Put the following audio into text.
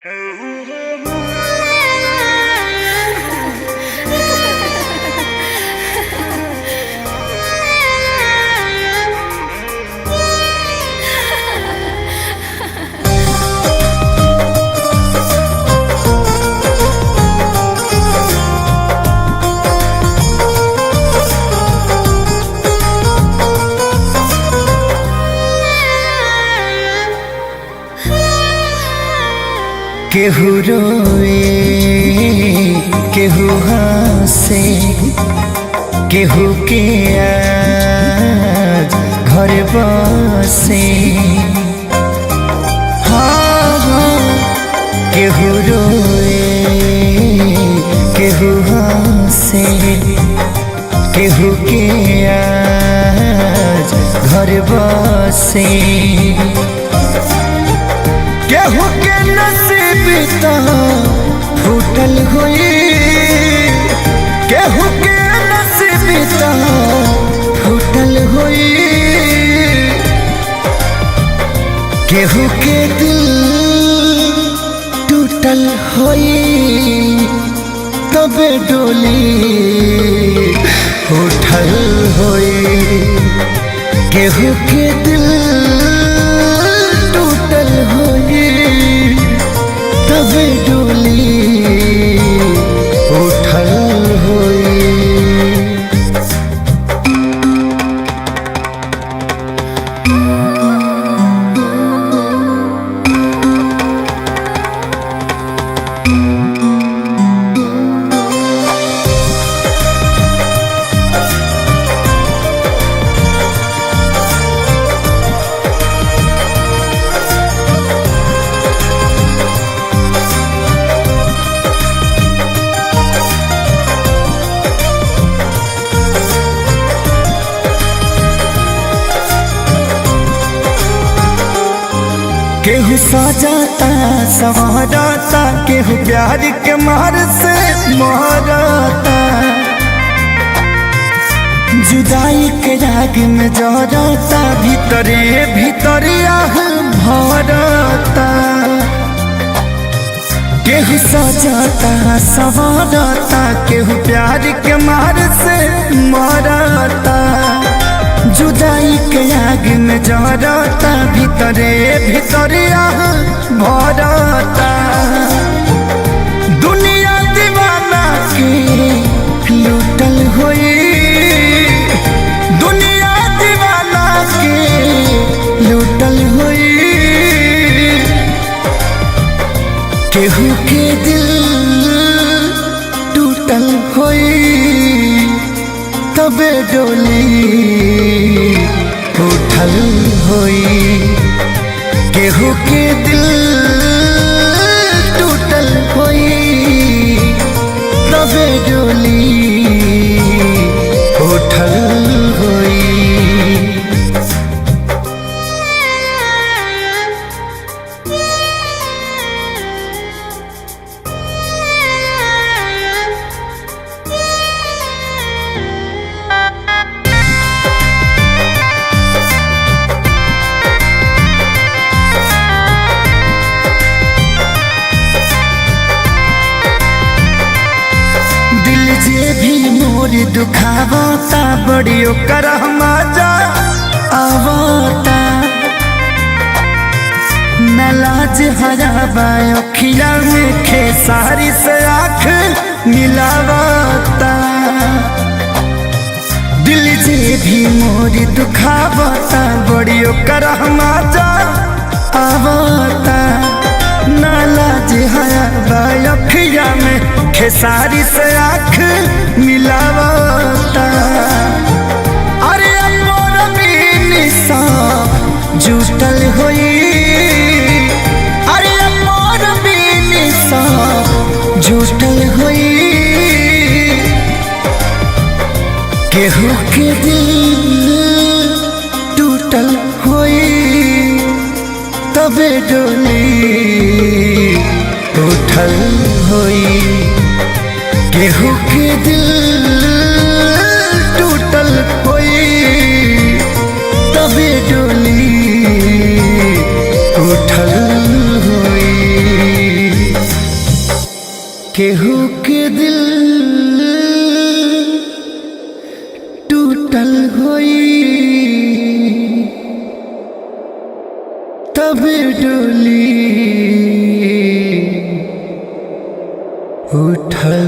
केहू रोए केहू हंसे केहू के आज घर बसे। हाँ केहू रोए केहू हंसे केहू के आज घर बसे। केहू के नसीब तो फूटल हुई केहू के नसीब तो फूटल हुई केहू के दिल टूटल हुई तबे डोली उठल हुई। केहू के दिल टूटल हुई तबे डोली उठल हुई। केहू सजाता संवरता केहू प्यार के मार से मरता। जुदाई के राग में जरता भीतरे भीतरे आह भरता। केहू सजाता संवरता केहू प्यार के मार से मरता। जुदाई के आग में जरता भीतरे भीतरे आह भरता। दुनिया दीवाना के लूटल हुई दुनिया दीवाना के लूटल हुई। केहू के दिल टूटल हुई तबे डोली उठल हुई। केहू के दिल टूटल हुई तबे डोली उठल हुई। जे भी मोर दुखावता बड़ी ओकर मजा आवता। न लाज हराबा अखिया में खेसारी से आँख मिलावता। दिल जे भी मोर दुखावता बड़ी ओकर मजा आवता। न लाज हराबा अखिया में खेसारी से आँख मिलावता। अरे मोर बीनी सा जुटल हुई अरे मोर बीनी सा जुटल हुई। केहू के दिल टूटल हुई तबे डोली उठल हुई। केहू के दिल टूटल हुई तबे डोली उठल हुई। केहू के दिल टूटल होई तब डोली उठल